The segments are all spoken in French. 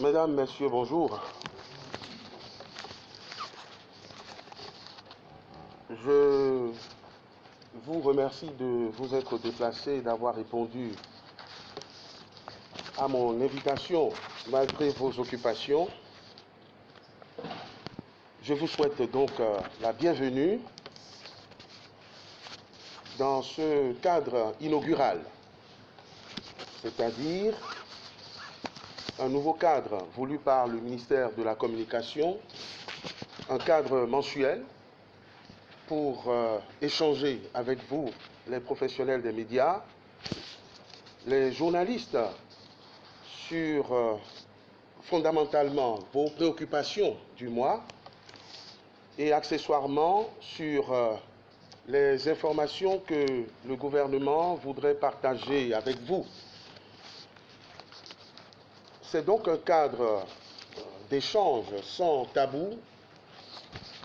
Mesdames, Messieurs, bonjour. Je vous remercie de vous être déplacés et d'avoir répondu à mon invitation malgré vos occupations. Je vous souhaite donc la bienvenue dans ce cadre inaugural, c'est-à-dire un nouveau cadre voulu par le ministère de la Communication, un cadre mensuel pour échanger avec vous, les professionnels des médias, les journalistes, sur fondamentalement vos préoccupations du mois et accessoirement sur les informations que le gouvernement voudrait partager avec vous. C'est donc un cadre d'échange sans tabou,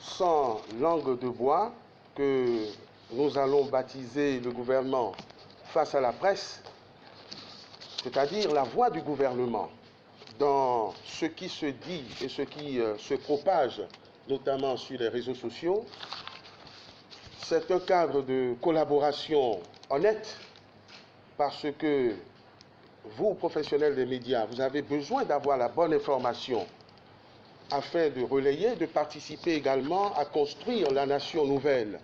sans langue de bois, que nous allons baptiser le gouvernement face à la presse, c'est-à-dire la voix du gouvernement dans ce qui se dit et ce qui se propage, notamment sur les réseaux sociaux. C'est un cadre de collaboration honnête parce que vous, professionnels des médias, vous avez besoin d'avoir la bonne information afin de relayer, de participer également à construire la nation nouvelle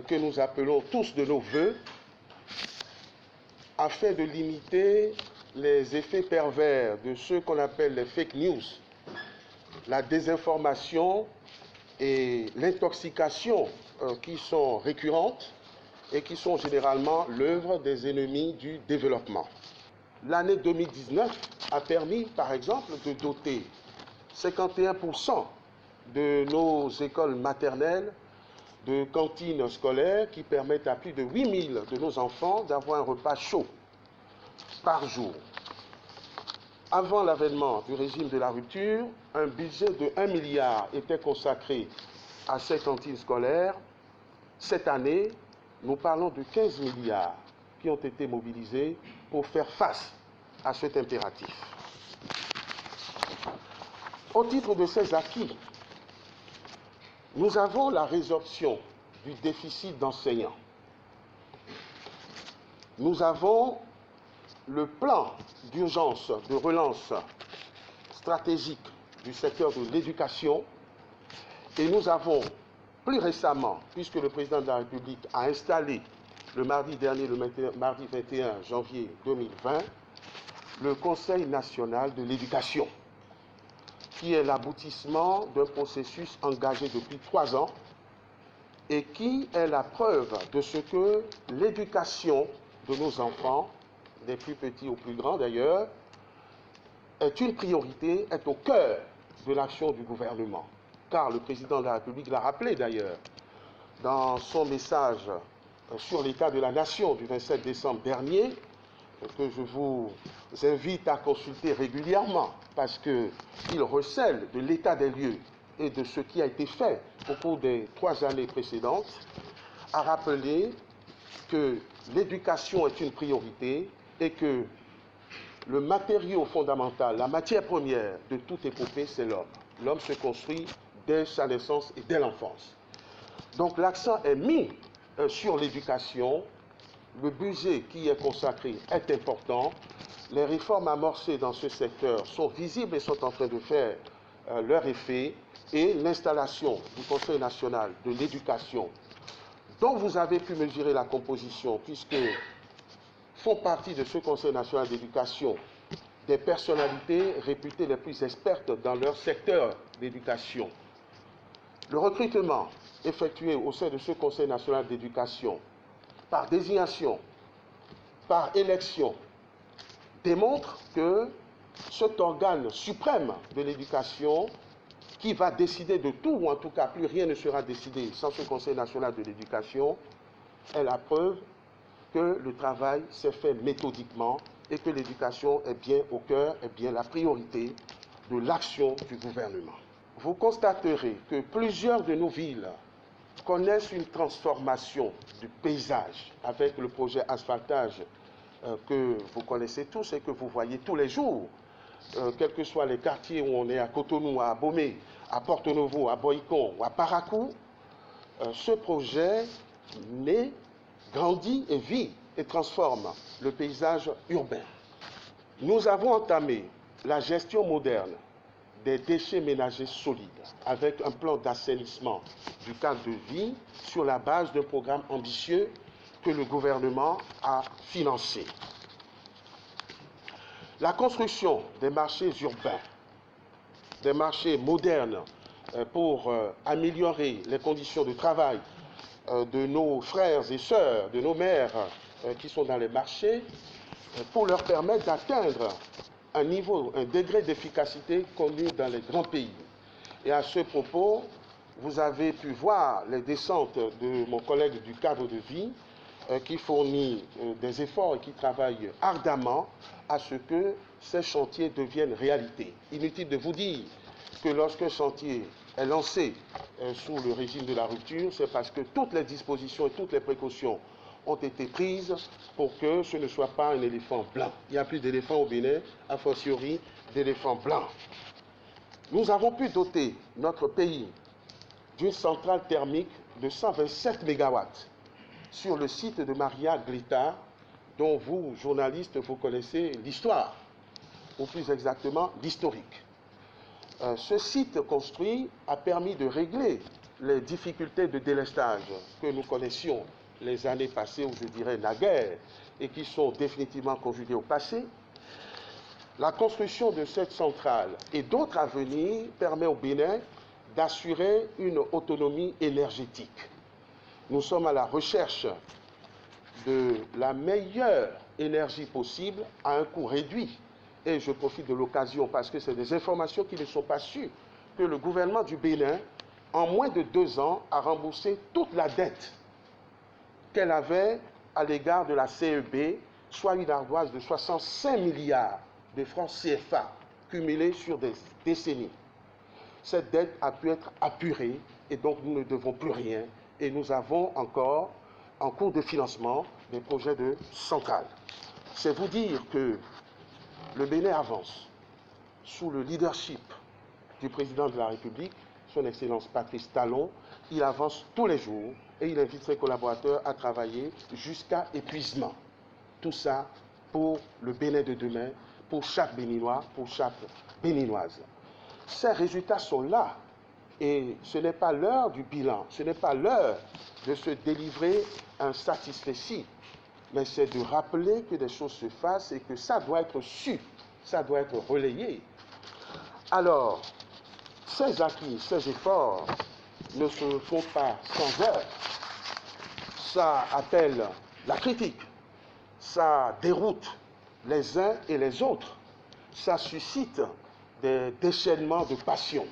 que nous appelons tous de nos voeux, afin de limiter les effets pervers de ce qu'on appelle les fake news, la désinformation et l'intoxication qui sont récurrentes et qui sont généralement l'œuvre des ennemis du développement. L'année 2019 a permis, par exemple, de doter 51% de nos écoles maternelles de cantines scolaires qui permettent à plus de 8000 de nos enfants d'avoir un repas chaud par jour. Avant l'avènement du régime de la rupture, un budget de 1 milliard était consacré à ces cantines scolaires. Cette année, nous parlons de 15 milliards qui ont été mobilisés pour faire face à cet impératif. Au titre de ces acquis, nous avons la résorption du déficit d'enseignants. Nous avons le plan d'urgence de relance stratégique du secteur de l'éducation et nous avons plus récemment, puisque le président de la République a installé le mardi dernier, le mardi 21 janvier 2020, le Conseil national de l'éducation, qui est l'aboutissement d'un processus engagé depuis 3 ans et qui est la preuve de ce que l'éducation de nos enfants, des plus petits aux plus grands d'ailleurs, est une priorité, est au cœur de l'action du gouvernement. Car le président de la République l'a rappelé d'ailleurs dans son message sur l'état de la nation du 27 décembre dernier, que je vous invite à consulter régulièrement parce qu'il recèle de l'état des lieux et de ce qui a été fait au cours des 3 années précédentes, a rappelé que l'éducation est une priorité et que le matériau fondamental, la matière première de toute épopée, c'est l'homme. L'homme se construit dès sa naissance et dès l'enfance. Donc l'accent est mis sur l'éducation. Le budget qui est consacré est important. Les réformes amorcées dans ce secteur sont visibles et sont en train de faire leur effet. Et l'installation du Conseil national de l'éducation, dont vous avez pu mesurer la composition, puisque font partie de ce Conseil national d'éducation des personnalités réputées les plus expertes dans leur secteur d'éducation. Le recrutement effectué au sein de ce Conseil national d'éducation par désignation, par élection, démontre que cet organe suprême de l'éducation qui va décider de tout, ou en tout cas plus rien ne sera décidé sans ce Conseil national de l'éducation, est la preuve que le travail s'est fait méthodiquement et que l'éducation est bien au cœur, est bien la priorité de l'action du gouvernement. Vous constaterez que plusieurs de nos villes connaissent une transformation du paysage avec le projet asphaltage que vous connaissez tous et que vous voyez tous les jours. quels que soient les quartiers où on est, à Cotonou, à Abomey, à Porto-Novo, à Boïcon ou à Parakou, ce projet naît, grandit et vit et transforme le paysage urbain. Nous avons entamé la gestion moderne des déchets ménagers solides avec un plan d'assainissement du cadre de vie sur la base d'un programme ambitieux que le gouvernement a financé. La construction des marchés urbains, des marchés modernes pour améliorer les conditions de travail de nos frères et sœurs, de nos mères qui sont dans les marchés, pour leur permettre d'atteindre un niveau, un degré d'efficacité connu dans les grands pays. Et à ce propos, vous avez pu voir les descentes de mon collègue du cadre de vie qui fournit des efforts et qui travaille ardemment à ce que ces chantiers deviennent réalité. Inutile de vous dire que lorsqu'un chantier est lancé sous le régime de la rupture, c'est parce que toutes les dispositions et toutes les précautions ont été prises pour que ce ne soit pas un éléphant blanc. Il n'y a plus d'éléphants au Bénin, a fortiori d'éléphants blancs. Nous avons pu doter notre pays d'une centrale thermique de 127 MW sur le site de Maria Glita, dont vous, journalistes, vous connaissez l'histoire, ou plus exactement l'historique. Ce site construit a permis de régler les difficultés de délestage que nous connaissions les années passées, ou je dirais naguère, et qui sont définitivement conjuguées au passé. La construction de cette centrale et d'autres à venir permet au Bénin d'assurer une autonomie énergétique. Nous sommes à la recherche de la meilleure énergie possible à un coût réduit. Et je profite de l'occasion parce que c'est des informations qui ne sont pas sûres, que le gouvernement du Bénin, en moins de 2 ans, a remboursé toute la dette qu'elle avait à l'égard de la CEB, soit une ardoise de 65 milliards de francs CFA cumulés sur des décennies. Cette dette a pu être apurée et donc nous ne devons plus rien. Et nous avons encore en cours de financement des projets de centrale. C'est vous dire que le Bénin avance sous le leadership du président de la République, son Excellence Patrice Talon. Il avance tous les jours et il invite ses collaborateurs à travailler jusqu'à épuisement. Tout ça pour le Bénin de demain, pour chaque Béninois, pour chaque Béninoise. Ces résultats sont là et ce n'est pas l'heure du bilan, ce n'est pas l'heure de se délivrer un satisfecit, mais c'est de rappeler que des choses se fassent et que ça doit être su, ça doit être relayé. Alors, ces acquis, ces efforts ne se font pas sans heurts. Ça appelle la critique, ça déroute les uns et les autres, ça suscite des déchaînements de passion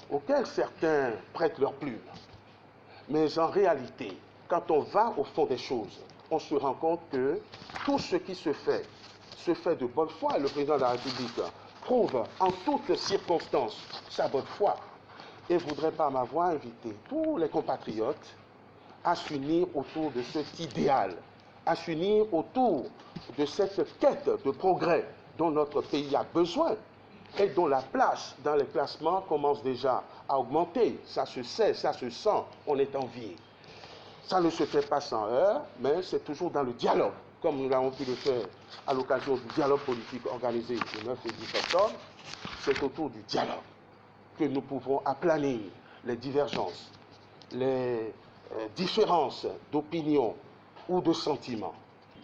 auxquels certains prêtent leur plume. Mais en réalité, quand on va au fond des choses, on se rend compte que tout ce qui se fait de bonne foi. Et le président de la République prouve en toutes circonstances sa bonne foi. Et voudrait par ma voix inviter tous les compatriotes à s'unir autour de cet idéal, à s'unir autour de cette quête de progrès dont notre pays a besoin et dont la place dans les classements commence déjà à augmenter. Ça se sait, ça se sent, on est envié. Ça ne se fait pas sans heurts, mais c'est toujours dans le dialogue, comme nous l'avons pu le faire à l'occasion du dialogue politique organisé le 9 et 10 octobre. C'est autour du dialogue que nous pouvons aplanir les divergences, les différences d'opinion ou de sentiments.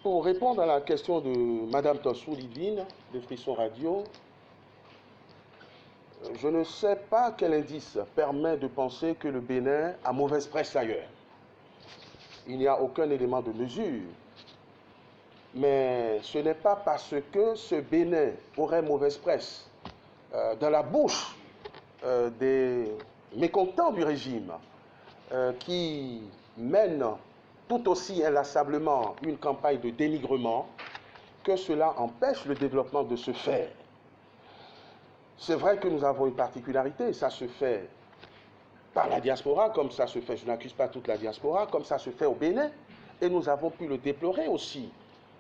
Pour répondre à la question de Mme Tossou Lidine, de Frisson Radio, je ne sais pas quel indice permet de penser que le Bénin a mauvaise presse ailleurs. Il n'y a aucun élément de mesure. Mais ce n'est pas parce que ce Bénin aurait mauvaise presse dans la bouche des mécontents du régime qui mènent tout aussi inlassablement une campagne de dénigrement que cela empêche le développement de se faire. C'est vrai que nous avons une particularité, ça se fait par la diaspora, comme ça se fait, je n'accuse pas toute la diaspora, comme ça se fait au Bénin, et nous avons pu le déplorer aussi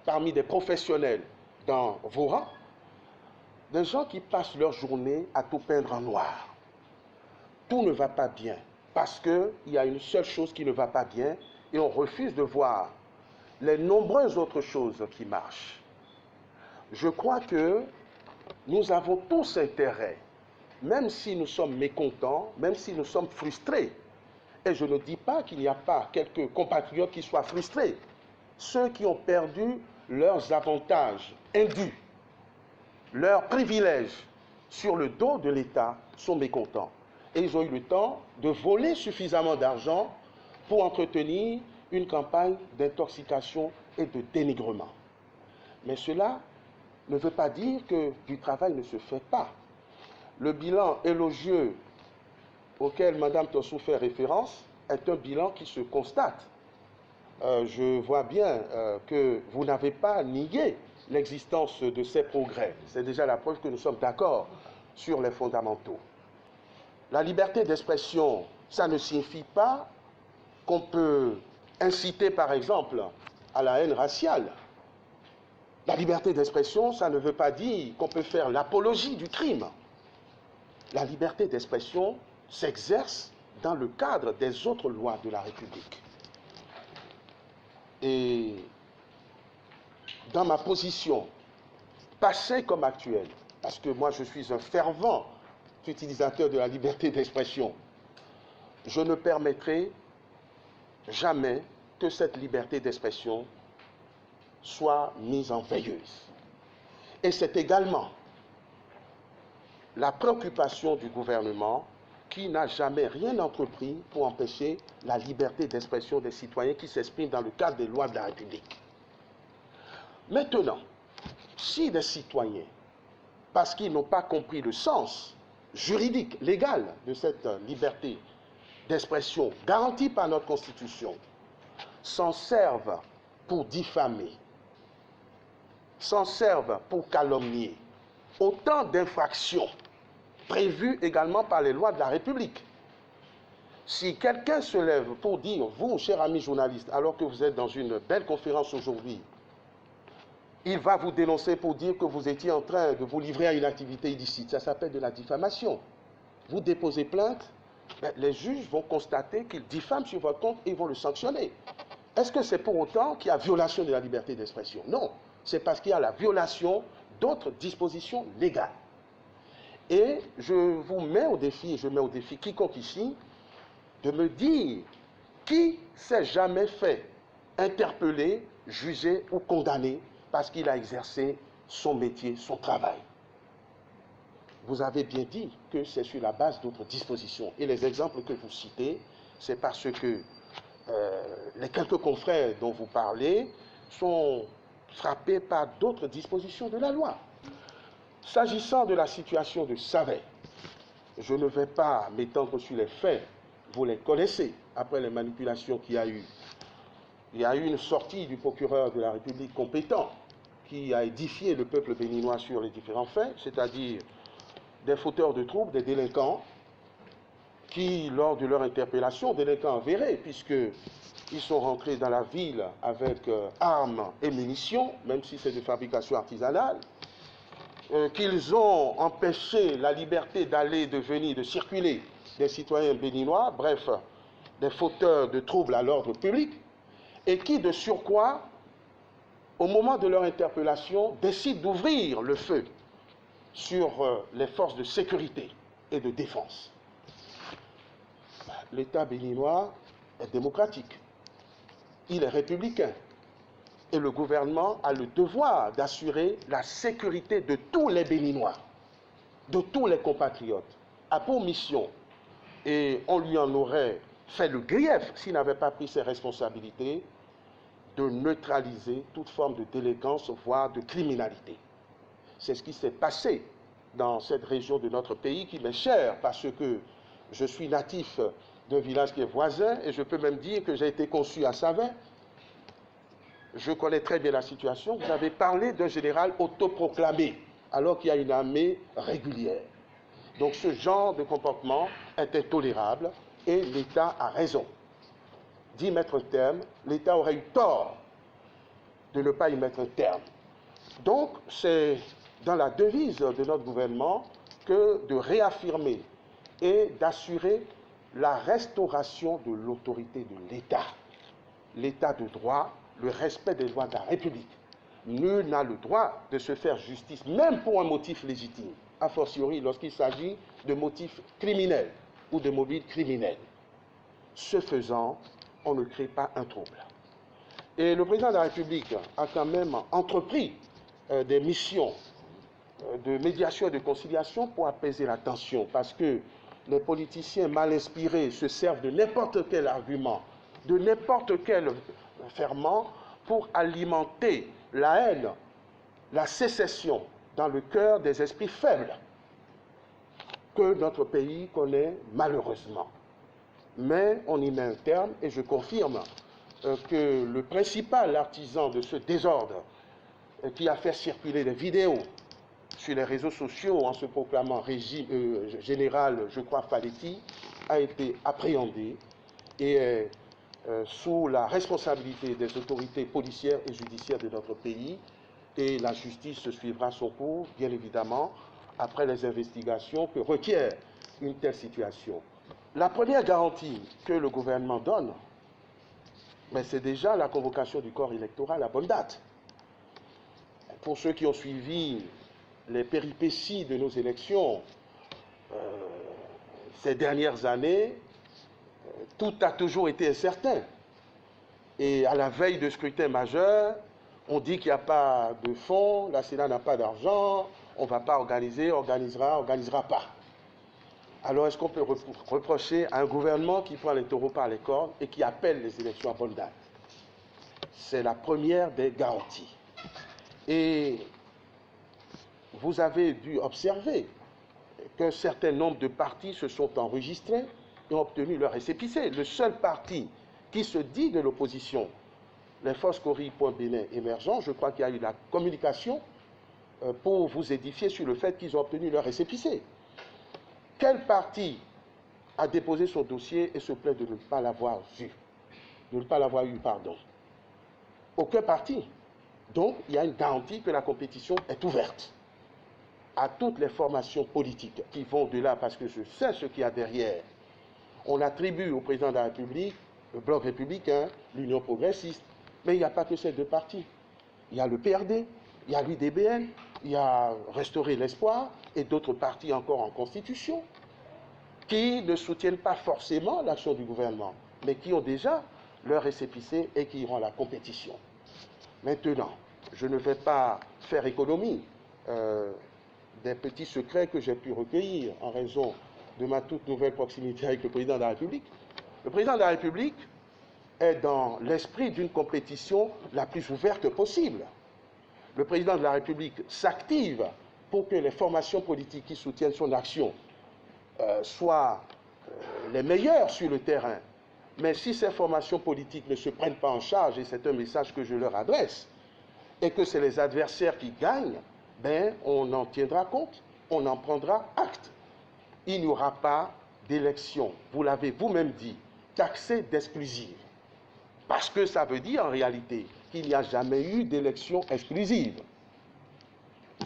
parmi des professionnels dans vos rangs. des gens qui passent leur journée à tout peindre en noir. Tout ne va pas bien, parce qu'il y a une seule chose qui ne va pas bien, et on refuse de voir les nombreuses autres choses qui marchent. Je crois que nous avons tous intérêt, même si nous sommes mécontents, même si nous sommes frustrés, et je ne dis pas qu'il n'y a pas quelques compatriotes qui soient frustrés, ceux qui ont perdu leurs avantages indus, leurs privilèges sur le dos de l'État sont mécontents. Et ils ont eu le temps de voler suffisamment d'argent pour entretenir une campagne d'intoxication et de dénigrement. Mais cela ne veut pas dire que du travail ne se fait pas. Le bilan élogieux auquel Mme Tossou fait référence est un bilan qui se constate. Je vois bien que vous n'avez pas nié l'existence de ces progrès. C'est déjà la preuve que nous sommes d'accord sur les fondamentaux. La liberté d'expression, ça ne signifie pas qu'on peut inciter, par exemple, à la haine raciale. La liberté d'expression, ça ne veut pas dire qu'on peut faire l'apologie du crime. La liberté d'expression s'exerce dans le cadre des autres lois de la République. Et dans ma position, passée comme actuelle, parce que moi je suis un fervent utilisateur de la liberté d'expression, je ne permettrai jamais que cette liberté d'expression soit mise en veilleuse. Et c'est également la préoccupation du gouvernement qui n'a jamais rien entrepris pour empêcher la liberté d'expression des citoyens qui s'expriment dans le cadre des lois de la République. Maintenant, si des citoyens, parce qu'ils n'ont pas compris le sens juridique, légal de cette liberté d'expression garantie par notre Constitution, s'en servent pour diffamer, s'en servent pour calomnier, autant d'infractions prévues également par les lois de la République. Si quelqu'un se lève pour dire, vous, cher ami journaliste, alors que vous êtes dans une belle conférence aujourd'hui, il va vous dénoncer pour dire que vous étiez en train de vous livrer à une activité illicite. Ça s'appelle de la diffamation. Vous déposez plainte, les juges vont constater qu'il diffame sur votre compte et ils vont le sanctionner. Est-ce que c'est pour autant qu'il y a violation de la liberté d'expression? Non, c'est parce qu'il y a la violation d'autres dispositions légales. Et je vous mets au défi, et je mets au défi quiconque ici, de me dire qui s'est jamais fait interpeller, juger ou condamner parce qu'il a exercé son métier, son travail. Vous avez bien dit que c'est sur la base d'autres dispositions. Et les exemples que vous citez, c'est parce que les quelques confrères dont vous parlez sont frappés par d'autres dispositions de la loi. S'agissant de la situation de Savet, je ne vais pas m'étendre sur les faits, vous les connaissez, après les manipulations qu'il y a eu. Il y a eu une sortie du procureur de la République compétent qui a édifié le peuple béninois sur les différents faits, c'est-à-dire des fauteurs de troubles, des délinquants, qui, lors de leur interpellation, délinquants avérés, puisqu'ils sont rentrés dans la ville avec armes et munitions, même si c'est de fabrication artisanale, qu'ils ont empêché la liberté d'aller, de venir, de circuler des citoyens béninois, bref, des fauteurs de troubles à l'ordre public, et qui, de surcroît, au moment de leur interpellation, décident d'ouvrir le feu sur les forces de sécurité et de défense. L'État béninois est démocratique, il est républicain, et le gouvernement a le devoir d'assurer la sécurité de tous les Béninois, de tous les compatriotes, a pour mission, et on lui en aurait fait le grief s'il n'avait pas pris ses responsabilités, de neutraliser toute forme de délinquance, voire de criminalité. C'est ce qui s'est passé dans cette région de notre pays qui m'est chère parce que je suis natif d'un village qui est voisin et je peux même dire que j'ai été conçu à Savet. Je connais très bien la situation. Vous avez parlé d'un général autoproclamé alors qu'il y a une armée régulière. Donc ce genre de comportement est intolérable et l'État a raison d'y mettre un terme. L'État aurait eu tort de ne pas y mettre un terme. Donc c'est dans la devise de notre gouvernement que de réaffirmer et d'assurer la restauration de l'autorité de l'État, l'état de droit, le respect des lois de la République. Nul n'a le droit de se faire justice, même pour un motif légitime, a fortiori lorsqu'il s'agit de motifs criminels ou de mobiles criminels. Ce faisant, on ne crée pas un trouble. Et le président de la République a quand même entrepris des missions de médiation et de conciliation pour apaiser la tension, parce que les politiciens mal inspirés se servent de n'importe quel argument, de n'importe quel ferment pour alimenter la haine, la sécession dans le cœur des esprits faibles que notre pays connaît malheureusement. Mais on y met un terme et je confirme que le principal artisan de ce désordre qui a fait circuler des vidéos sur les réseaux sociaux en se proclamant général, je crois, Faletti, a été appréhendé et est sous la responsabilité des autorités policières et judiciaires de notre pays, et la justice suivra son cours, bien évidemment, après les investigations que requiert une telle situation. La première garantie que le gouvernement donne, c'est déjà la convocation du corps électoral à bonne date. Pour ceux qui ont suivi les péripéties de nos élections ces dernières années, tout a toujours été incertain. Et à la veille de scrutin majeur, on dit qu'il n'y a pas de fonds, la Sénat n'a pas d'argent, on ne va pas organiser, organisera pas. Alors est-ce qu'on peut reprocher à un gouvernement qui prend les taureaux par les cornes et qui appelle les élections à bonne date? C'est la première des garanties. Et vous avez dû observer qu'un certain nombre de partis se sont enregistrés et ont obtenu leur récépissé. Le seul parti qui se dit de l'opposition, les Forces Cori.Bénin émergents, je crois qu'il y a eu la communication pour vous édifier sur le fait qu'ils ont obtenu leur récépissé. Quel parti a déposé son dossier et se plaint de ne pas l'avoir vu, de ne pas l'avoir eu, pardon? Aucun parti. Donc, il y a une garantie que la compétition est ouverte à toutes les formations politiques qui vont de là, parce que je sais ce qu'il y a derrière. On attribue au président de la République le Bloc républicain, l'Union progressiste, mais il n'y a pas que ces deux partis. Il y a le PRD, il y a l'UDBN, il y a Restaurer l'Espoir et d'autres partis encore en Constitution qui ne soutiennent pas forcément l'action du gouvernement, mais qui ont déjà leur récépissé et qui iront à la compétition. Maintenant, je ne vais pas faire économie des petits secrets que j'ai pu recueillir en raison de ma toute nouvelle proximité avec le président de la République. Le président de la République est dans l'esprit d'une compétition la plus ouverte possible. Le président de la République s'active pour que les formations politiques qui soutiennent son action soient les meilleures sur le terrain. Mais si ces formations politiques ne se prennent pas en charge, et c'est un message que je leur adresse, et que c'est les adversaires qui gagnent, on en tiendra compte, on en prendra acte. Il n'y aura pas d'élection, vous l'avez vous-même dit, taxée d'exclusive. Parce que ça veut dire en réalité qu'il n'y a jamais eu d'élection exclusive.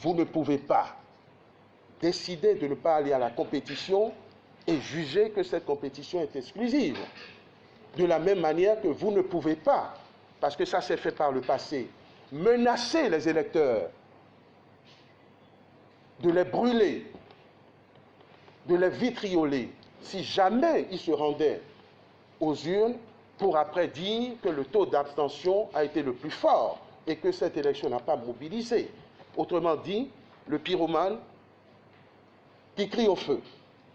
Vous ne pouvez pas décider de ne pas aller à la compétition et juger que cette compétition est exclusive. De la même manière que vous ne pouvez pas, parce que ça s'est fait par le passé, menacer les électeurs, de les brûler, de les vitrioler, si jamais ils se rendaient aux urnes pour après dire que le taux d'abstention a été le plus fort et que cette élection n'a pas mobilisé. Autrement dit, le pyromane qui crie au feu.